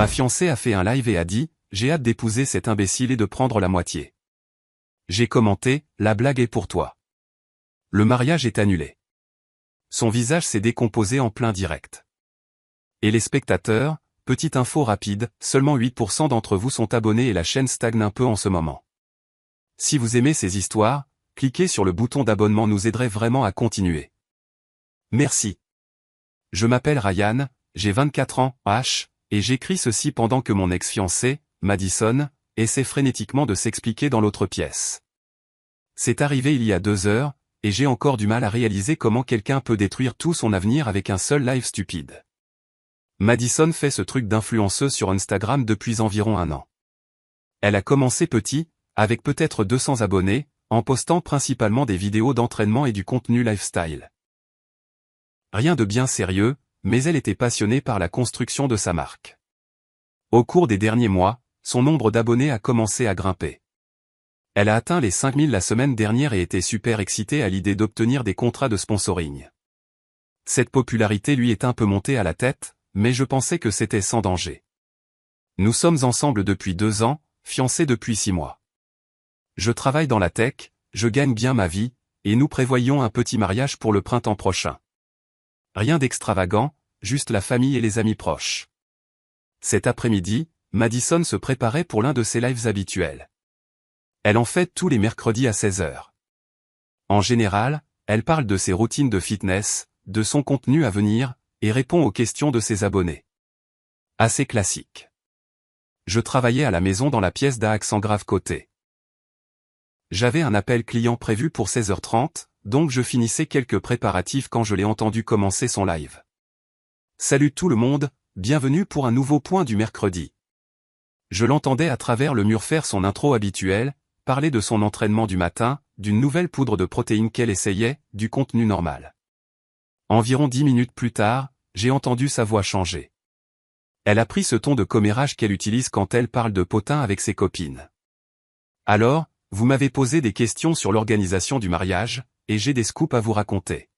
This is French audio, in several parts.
Ma fiancée a fait un live et a dit « J'ai hâte d'épouser cet imbécile et de prendre la moitié ». J'ai commenté « La blague est pour toi ». Le mariage est annulé. Son visage s'est décomposé en plein direct. Et les spectateurs, petite info rapide, seulement 8% d'entre vous sont abonnés et la chaîne stagne un peu en ce moment. Si vous aimez ces histoires, cliquez sur le bouton d'abonnement, nous aiderait vraiment à continuer. Merci. Je m'appelle Ryan, j'ai 24 ans, et j'écris ceci pendant que mon ex-fiancée, Madison, essaie frénétiquement de s'expliquer dans l'autre pièce. C'est arrivé il y a 2 heures, et j'ai encore du mal à réaliser comment quelqu'un peut détruire tout son avenir avec un seul live stupide. Madison fait ce truc d'influenceuse sur Instagram depuis environ 1 an. Elle a commencé petit, avec peut-être 200 abonnés, en postant principalement des vidéos d'entraînement et du contenu lifestyle. Rien de bien sérieux, mais elle était passionnée par la construction de sa marque. Au cours des derniers mois, son nombre d'abonnés a commencé à grimper. Elle a atteint les 5000 la semaine dernière et était super excitée à l'idée d'obtenir des contrats de sponsoring. Cette popularité lui est un peu montée à la tête, mais je pensais que c'était sans danger. Nous sommes ensemble depuis 2 ans, fiancés depuis 6 mois. Je travaille dans la tech, je gagne bien ma vie, et nous prévoyons un petit mariage pour le printemps prochain. Rien d'extravagant, juste la famille et les amis proches. Cet après-midi, Madison se préparait pour l'un de ses lives habituels. Elle en fait tous les mercredis à 16h. En général, elle parle de ses routines de fitness, de son contenu à venir, et répond aux questions de ses abonnés. Assez classique. Je travaillais à la maison dans la pièce d'à accent grave côté. J'avais un appel client prévu pour 16h30, donc je finissais quelques préparatifs quand je l'ai entendu commencer son live. Salut tout le monde, bienvenue pour un nouveau point du mercredi. Je l'entendais à travers le mur faire son intro habituelle, parler de son entraînement du matin, d'une nouvelle poudre de protéines qu'elle essayait, du contenu normal. Environ 10 minutes plus tard, j'ai entendu sa voix changer. Elle a pris ce ton de commérage qu'elle utilise quand elle parle de potin avec ses copines. Alors, vous m'avez posé des questions sur l'organisation du mariage, et j'ai des scoops à vous raconter.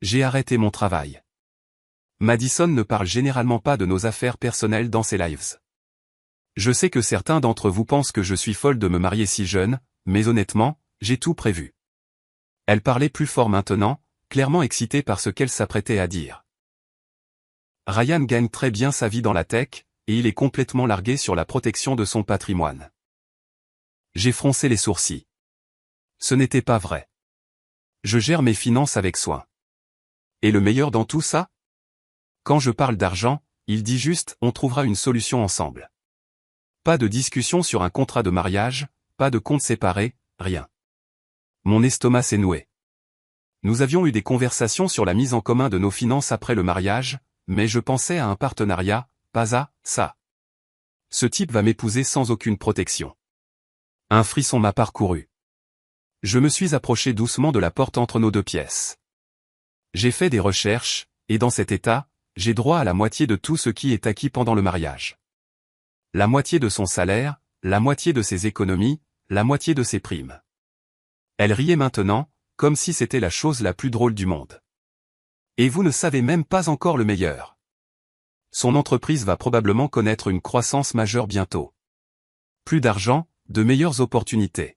J'ai arrêté mon travail. Madison ne parle généralement pas de nos affaires personnelles dans ses lives. Je sais que certains d'entre vous pensent que je suis folle de me marier si jeune, mais honnêtement, j'ai tout prévu. Elle parlait plus fort maintenant, clairement excitée par ce qu'elle s'apprêtait à dire. Ryan gagne très bien sa vie dans la tech, et il est complètement largué sur la protection de son patrimoine. J'ai froncé les sourcils. Ce n'était pas vrai. Je gère mes finances avec soin. Et le meilleur dans tout ça? Quand je parle d'argent, il dit juste « on trouvera une solution ensemble ». Pas de discussion sur un contrat de mariage, pas de compte séparé, rien. Mon estomac s'est noué. Nous avions eu des conversations sur la mise en commun de nos finances après le mariage, mais je pensais à un partenariat, pas à ça. Ce type va m'épouser sans aucune protection. Un frisson m'a parcouru. Je me suis approché doucement de la porte entre nos 2 pièces. J'ai fait des recherches, et dans cet état, j'ai droit à la moitié de tout ce qui est acquis pendant le mariage. La moitié de son salaire, la moitié de ses économies, la moitié de ses primes. Elle riait maintenant, comme si c'était la chose la plus drôle du monde. Et vous ne savez même pas encore le meilleur. Son entreprise va probablement connaître une croissance majeure bientôt. Plus d'argent, de meilleures opportunités.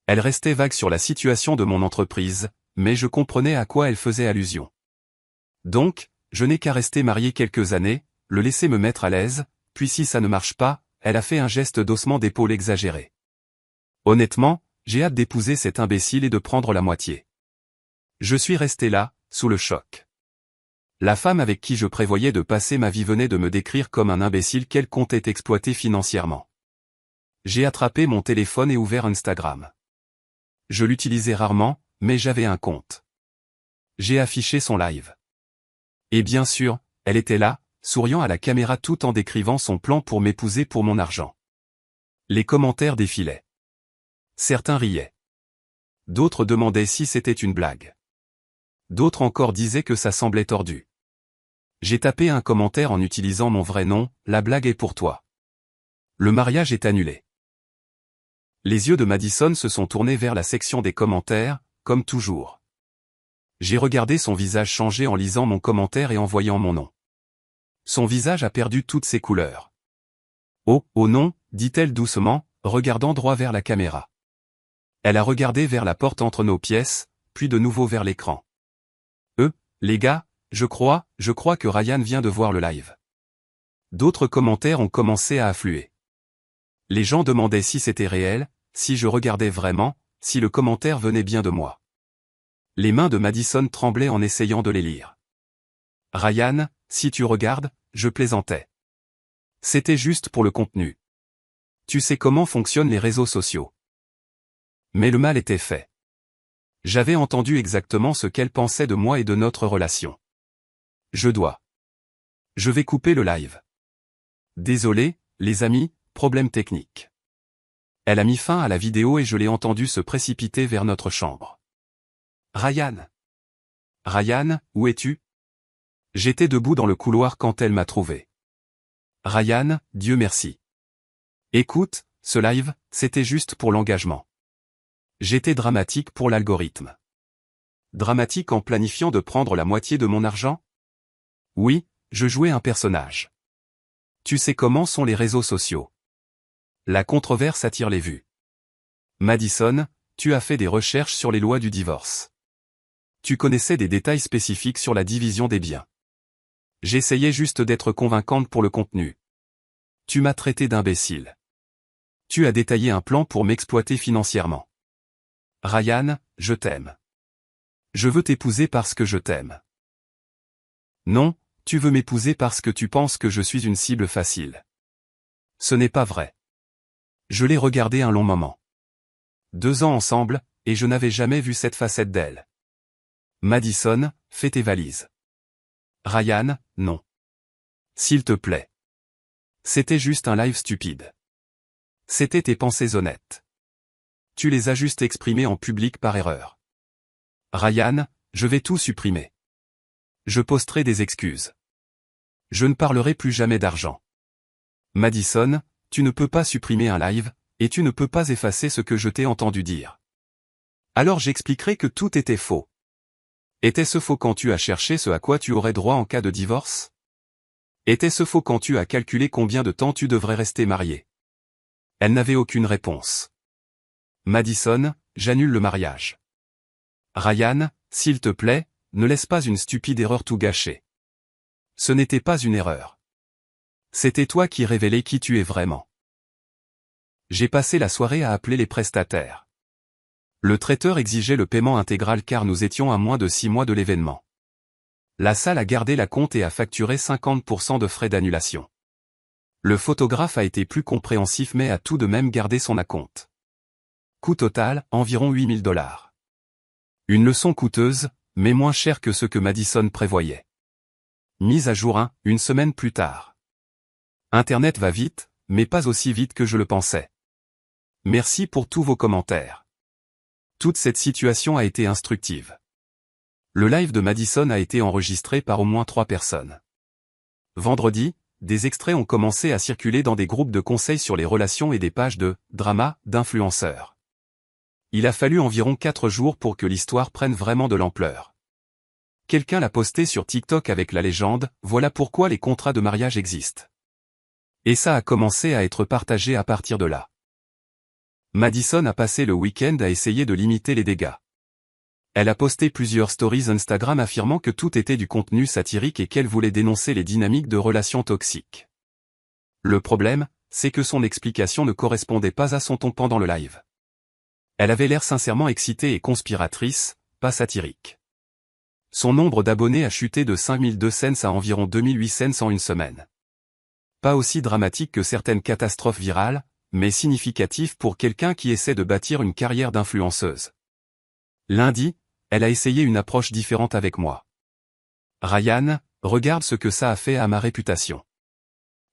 Elle restait vague sur la situation de mon entreprise, mais je comprenais à quoi elle faisait allusion. Donc, je n'ai qu'à rester marié quelques années, le laisser me mettre à l'aise, puis si ça ne marche pas, elle a fait un geste d'haussement d'épaule exagéré. Honnêtement, j'ai hâte d'épouser cet imbécile et de prendre la moitié. Je suis resté là, sous le choc. La femme avec qui je prévoyais de passer ma vie venait de me décrire comme un imbécile qu'elle comptait exploiter financièrement. J'ai attrapé mon téléphone et ouvert Instagram. Je l'utilisais rarement, mais j'avais un compte. J'ai affiché son live. Et bien sûr, elle était là, souriant à la caméra tout en décrivant son plan pour m'épouser pour mon argent. Les commentaires défilaient. Certains riaient. D'autres demandaient si c'était une blague. D'autres encore disaient que ça semblait tordu. J'ai tapé un commentaire en utilisant mon vrai nom, la blague est pour toi. Le mariage est annulé. Les yeux de Madison se sont tournés vers la section des commentaires, comme toujours. J'ai regardé son visage changer en lisant mon commentaire et en voyant mon nom. Son visage a perdu toutes ses couleurs. Oh, oh non, dit-elle doucement, regardant droit vers la caméra. Elle a regardé vers la porte entre nos pièces, puis de nouveau vers l'écran. Les gars, je crois que Ryan vient de voir le live. D'autres commentaires ont commencé à affluer. Les gens demandaient si c'était réel, si je regardais vraiment, si le commentaire venait bien de moi. Les mains de Madison tremblaient en essayant de les lire. Ryan, si tu regardes, je plaisantais. C'était juste pour le contenu. Tu sais comment fonctionnent les réseaux sociaux. Mais le mal était fait. J'avais entendu exactement ce qu'elle pensait de moi et de notre relation. Je vais couper le live. Désolé, les amis, problème technique. Elle a mis fin à la vidéo et je l'ai entendu se précipiter vers notre chambre. Ryan, où es-tu? J'étais debout dans le couloir quand elle m'a trouvé. Ryan, Dieu merci. Écoute, ce live, c'était juste pour l'engagement. J'étais dramatique pour l'algorithme. Dramatique en planifiant de prendre la moitié de mon argent? Oui, je jouais un personnage. Tu sais comment sont les réseaux sociaux. La controverse attire les vues. Madison, tu as fait des recherches sur les lois du divorce. Tu connaissais des détails spécifiques sur la division des biens. J'essayais juste d'être convaincante pour le contenu. Tu m'as traité d'imbécile. Tu as détaillé un plan pour m'exploiter financièrement. Ryan, je t'aime. Je veux t'épouser parce que je t'aime. Non, tu veux m'épouser parce que tu penses que je suis une cible facile. Ce n'est pas vrai. Je l'ai regardé un long moment. 2 ans ensemble, et je n'avais jamais vu cette facette d'elle. Madison, fais tes valises. Ryan, non. S'il te plaît. C'était juste un live stupide. C'était tes pensées honnêtes. Tu les as juste exprimées en public par erreur. Ryan, je vais tout supprimer. Je posterai des excuses. Je ne parlerai plus jamais d'argent. Madison, tu ne peux pas supprimer un live, et tu ne peux pas effacer ce que je t'ai entendu dire. Alors j'expliquerai que tout était faux. Était-ce faux quand tu as cherché ce à quoi tu aurais droit en cas de divorce? Était-ce faux quand tu as calculé combien de temps tu devrais rester marié? Elle n'avait aucune réponse. Madison, j'annule le mariage. Ryan, s'il te plaît, ne laisse pas une stupide erreur tout gâcher. Ce n'était pas une erreur. C'était toi qui révélais qui tu es vraiment. J'ai passé la soirée à appeler les prestataires. Le traiteur exigeait le paiement intégral car nous étions à moins de 6 mois de l'événement. La salle a gardé la compte et a facturé 50% de frais d'annulation. Le photographe a été plus compréhensif mais a tout de même gardé son acompte. Coût total, environ $8 000. Une leçon coûteuse, mais moins chère que ce que Madison prévoyait. Mise à jour 1 semaine plus tard. Internet va vite, mais pas aussi vite que je le pensais. Merci pour tous vos commentaires. Toute cette situation a été instructive. Le live de Madison a été enregistré par au moins 3 personnes. Vendredi, des extraits ont commencé à circuler dans des groupes de conseils sur les relations et des pages de « drama » d'influenceurs. Il a fallu environ 4 jours pour que l'histoire prenne vraiment de l'ampleur. Quelqu'un l'a posté sur TikTok avec la légende « Voilà pourquoi les contrats de mariage existent ». Et ça a commencé à être partagé à partir de là. Madison a passé le week-end à essayer de limiter les dégâts. Elle a posté plusieurs stories Instagram affirmant que tout était du contenu satirique et qu'elle voulait dénoncer les dynamiques de relations toxiques. Le problème, c'est que son explication ne correspondait pas à son ton pendant le live. Elle avait l'air sincèrement excitée et conspiratrice, pas satirique. Son nombre d'abonnés a chuté de 5200 à environ 2800 en une semaine. Pas aussi dramatique que certaines catastrophes virales, mais significatif pour quelqu'un qui essaie de bâtir une carrière d'influenceuse. Lundi, elle a essayé une approche différente avec moi. Ryan, regarde ce que ça a fait à ma réputation.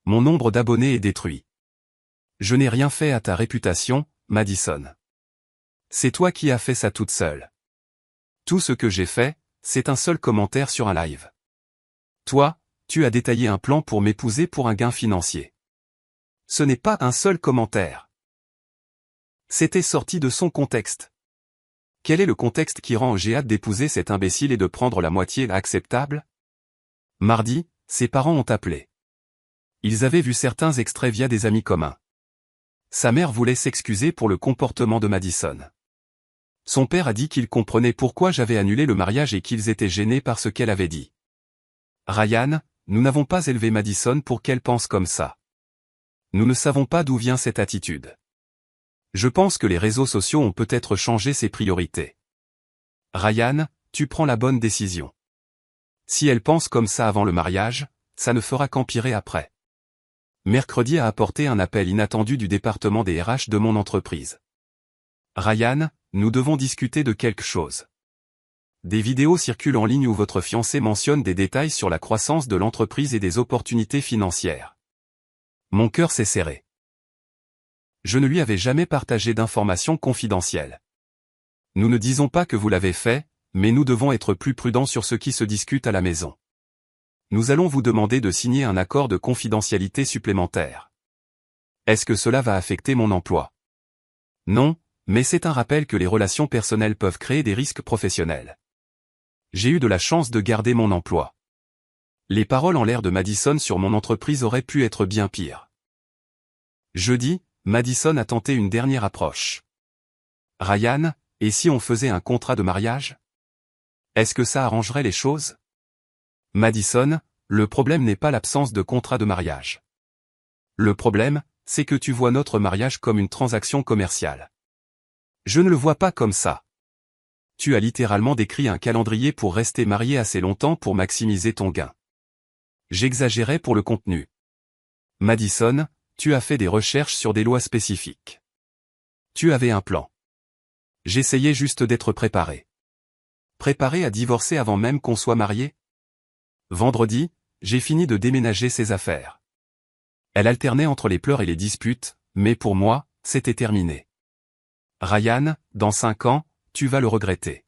Mon nombre d'abonnés est détruit. Je n'ai rien fait à ta réputation, Madison. C'est toi qui as fait ça toute seule. Tout ce que j'ai fait, c'est un seul commentaire sur un live. Toi, tu as détaillé un plan pour m'épouser pour un gain financier. Ce n'est pas un seul commentaire. C'était sorti de son contexte. Quel est le contexte qui rend j'ai hâte d'épouser cet imbécile et de prendre la moitié acceptable? Mardi, ses parents ont appelé. Ils avaient vu certains extraits via des amis communs. Sa mère voulait s'excuser pour le comportement de Madison. Son père a dit qu'il comprenait pourquoi j'avais annulé le mariage et qu'ils étaient gênés par ce qu'elle avait dit. Ryan, nous n'avons pas élevé Madison pour qu'elle pense comme ça. Nous ne savons pas d'où vient cette attitude. Je pense que les réseaux sociaux ont peut-être changé ses priorités. Ryan, tu prends la bonne décision. Si elle pense comme ça avant le mariage, ça ne fera qu'empirer après. Mercredi a apporté un appel inattendu du département des RH de mon entreprise. Ryan, nous devons discuter de quelque chose. Des vidéos circulent en ligne où votre fiancé mentionne des détails sur la croissance de l'entreprise et des opportunités financières. Mon cœur s'est serré. Je ne lui avais jamais partagé d'informations confidentielles. Nous ne disons pas que vous l'avez fait, mais nous devons être plus prudents sur ce qui se discute à la maison. Nous allons vous demander de signer un accord de confidentialité supplémentaire. Est-ce que cela va affecter mon emploi? Non, mais c'est un rappel que les relations personnelles peuvent créer des risques professionnels. J'ai eu de la chance de garder mon emploi. Les paroles en l'air de Madison sur mon entreprise auraient pu être bien pires. Jeudi, Madison a tenté une dernière approche. Ryan, et si on faisait un contrat de mariage? Est-ce que ça arrangerait les choses? Madison, le problème n'est pas l'absence de contrat de mariage. Le problème, c'est que tu vois notre mariage comme une transaction commerciale. Je ne le vois pas comme ça. Tu as littéralement décrit un calendrier pour rester marié assez longtemps pour maximiser ton gain. J'exagérais pour le contenu. Madison, tu as fait des recherches sur des lois spécifiques. Tu avais un plan. J'essayais juste d'être préparé. Préparé à divorcer avant même qu'on soit marié? Vendredi, j'ai fini de déménager ses affaires. Elle alternait entre les pleurs et les disputes, mais pour moi, c'était terminé. Ryan, dans 5 ans, tu vas le regretter.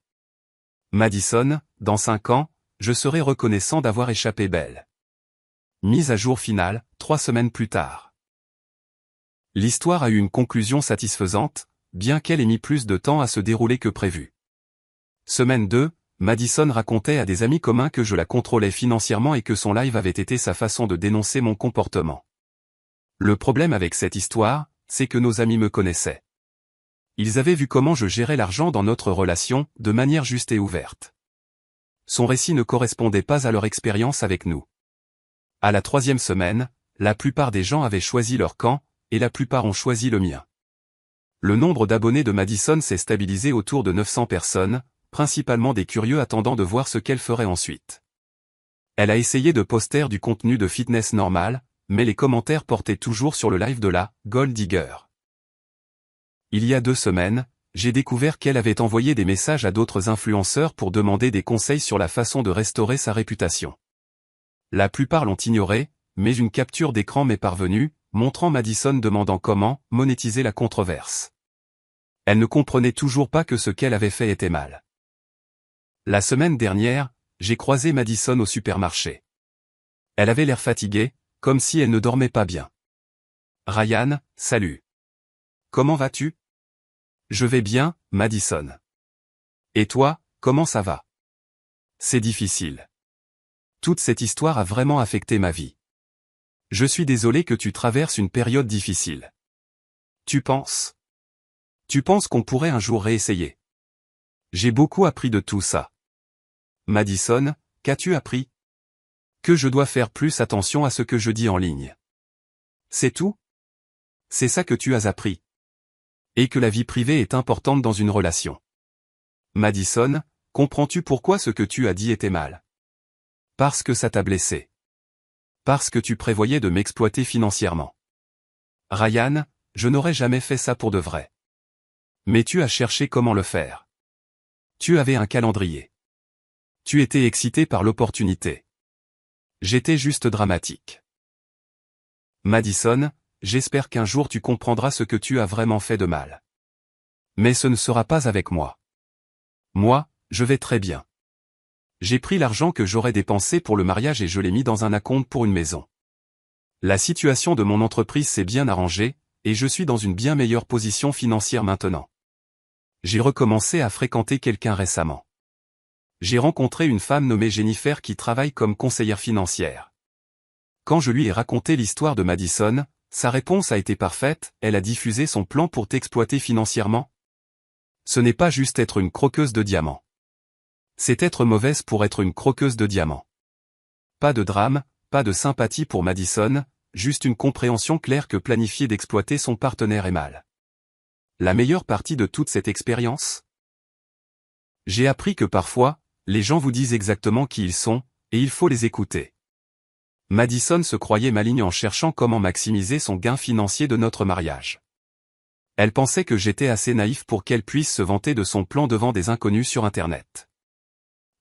Madison, dans 5 ans, je serai reconnaissant d'avoir échappé belle. Mise à jour finale, 3 semaines plus tard. L'histoire a eu une conclusion satisfaisante, bien qu'elle ait mis plus de temps à se dérouler que prévu. Semaine 2, Madison racontait à des amis communs que je la contrôlais financièrement et que son live avait été sa façon de dénoncer mon comportement. Le problème avec cette histoire, c'est que nos amis me connaissaient. Ils avaient vu comment je gérais l'argent dans notre relation, de manière juste et ouverte. Son récit ne correspondait pas à leur expérience avec nous. À la 3e semaine, la plupart des gens avaient choisi leur camp, et la plupart ont choisi le mien. Le nombre d'abonnés de Madison s'est stabilisé autour de 900 personnes, principalement des curieux attendant de voir ce qu'elle ferait ensuite. Elle a essayé de poster du contenu de fitness normal, mais les commentaires portaient toujours sur le live de la Gold Digger. Il y a 2 semaines, j'ai découvert qu'elle avait envoyé des messages à d'autres influenceurs pour demander des conseils sur la façon de restaurer sa réputation. La plupart l'ont ignoré, mais une capture d'écran m'est parvenue, montrant Madison demandant comment monétiser la controverse. Elle ne comprenait toujours pas que ce qu'elle avait fait était mal. La semaine dernière, j'ai croisé Madison au supermarché. Elle avait l'air fatiguée, comme si elle ne dormait pas bien. Ryan, salut. Comment vas-tu? Je vais bien, Madison. Et toi, comment ça va? C'est difficile. Toute cette histoire a vraiment affecté ma vie. Je suis désolé que tu traverses une période difficile. Tu penses qu'on pourrait un jour réessayer? J'ai beaucoup appris de tout ça. Madison, qu'as-tu appris? Que je dois faire plus attention à ce que je dis en ligne. C'est tout? C'est ça que tu as appris. Et que la vie privée est importante dans une relation. Madison, comprends-tu pourquoi ce que tu as dit était mal? Parce que ça t'a blessé. Parce que tu prévoyais de m'exploiter financièrement. Ryan, je n'aurais jamais fait ça pour de vrai. Mais tu as cherché comment le faire. Tu avais un calendrier. Tu étais excité par l'opportunité. J'étais juste dramatique. Madison, j'espère qu'un jour tu comprendras ce que tu as vraiment fait de mal. Mais ce ne sera pas avec moi. Moi, je vais très bien. J'ai pris l'argent que j'aurais dépensé pour le mariage et je l'ai mis dans un acompte pour une maison. La situation de mon entreprise s'est bien arrangée, et je suis dans une bien meilleure position financière maintenant. J'ai recommencé à fréquenter quelqu'un récemment. J'ai rencontré une femme nommée Jennifer qui travaille comme conseillère financière. Quand je lui ai raconté l'histoire de Madison, sa réponse a été parfaite, elle a diffusé son plan pour t'exploiter financièrement. Ce n'est pas juste être une croqueuse de diamants. C'est être mauvaise pour être une croqueuse de diamants. Pas de drame, pas de sympathie pour Madison, juste une compréhension claire que planifier d'exploiter son partenaire est mal. La meilleure partie de toute cette expérience? J'ai appris que parfois, les gens vous disent exactement qui ils sont, et il faut les écouter. Madison se croyait maligne en cherchant comment maximiser son gain financier de notre mariage. Elle pensait que j'étais assez naïf pour qu'elle puisse se vanter de son plan devant des inconnus sur Internet.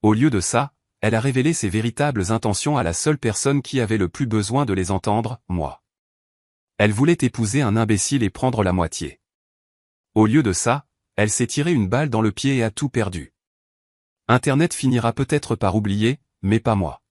Au lieu de ça, elle a révélé ses véritables intentions à la seule personne qui avait le plus besoin de les entendre, moi. Elle voulait épouser un imbécile et prendre la moitié. Au lieu de ça, elle s'est tiré une balle dans le pied et a tout perdu. Internet finira peut-être par oublier, mais pas moi.